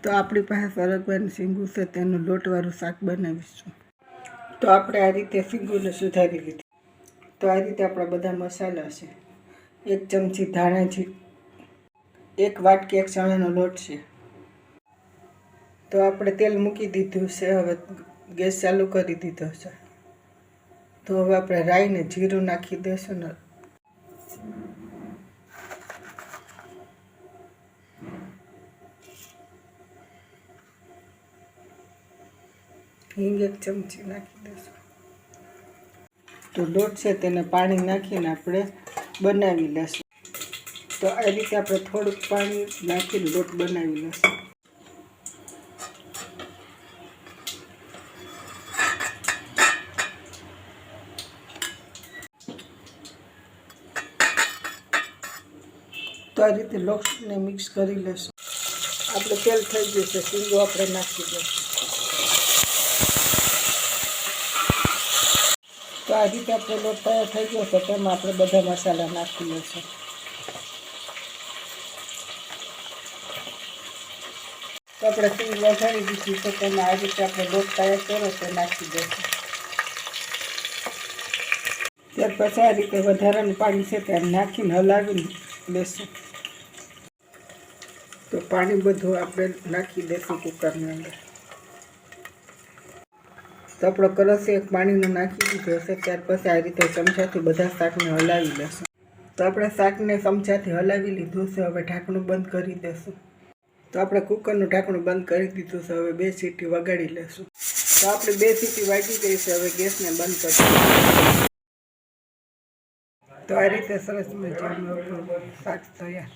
તો આપણી પાસે સરગવાની શીંગું છે, તેનું લોટવાળું શાક બનાવીશું. તો આપણે આ રીતે શીંગુને સુધારી લીધી. તો આ રીતે આપણા બધા મસાલા છે. 1 ચમચી ધાણા જીરું, 1 વાટકી ચણાનો લોટ છે. તો આપણે તેલ મૂકી દીધું છે. હવે ગેસ ચાલુ કરી દીધો છે. તો હવે આપણે રાઈ ને જીરું નાખી દઈશું ને હિંગ 1 ચમચી નાખી દઈશું. તો લોટ છે તેને પાણી નાખીને આપણે બનાવી લઈશું. તો આ રીતે આપણે થોડુંક પાણી નાખીને લોટ બનાવી લઈશું. તો આ રીતે લોટને મિક્સ કરી લઈશું. આપણે તેલ થઈ ગયું છે, શીંગો આપણે નાખી દઈશું. તો આ રીતે આપણે લોટ તૈયાર થઈ ગયો છે, તેમાં આપણે બધા મસાલા નાખી લઈશું. તો આપણે શીંગ વઘારી દીધી છે, તેમાં આ રીતે આપણે લોટ તૈયાર કર્યો તે નાખી દઈશું. ત્યાર પછી આ રીતે વધારાનું પાણી છે તે નાખીને હલાવી લેશું. તો પાણી બધું આપણે નાખી દઈશું કુકરની અંદર. તો આપણો કલશ એક પાણીનો નાખી દીધો છે. ત્યાર પછી આ રીતે ચમચાથી બધા શાકને હલાવી લેશું. તો આપણે શાકને ચમચાથી હલાવી લીધું છે. હવે ઢાંકણું બંધ કરી દઈશું. તો આપણે કુકરનું ઢાંકણું બંધ કરી દીધું છે. હવે 2 સીટી વગાડી લેશું. તો આપણે 2 સીટી વાગી ગઈ છે. હવે ગેસને બંધ કરી. તો આ રીતે સરસ મજાનું શાક તૈયાર.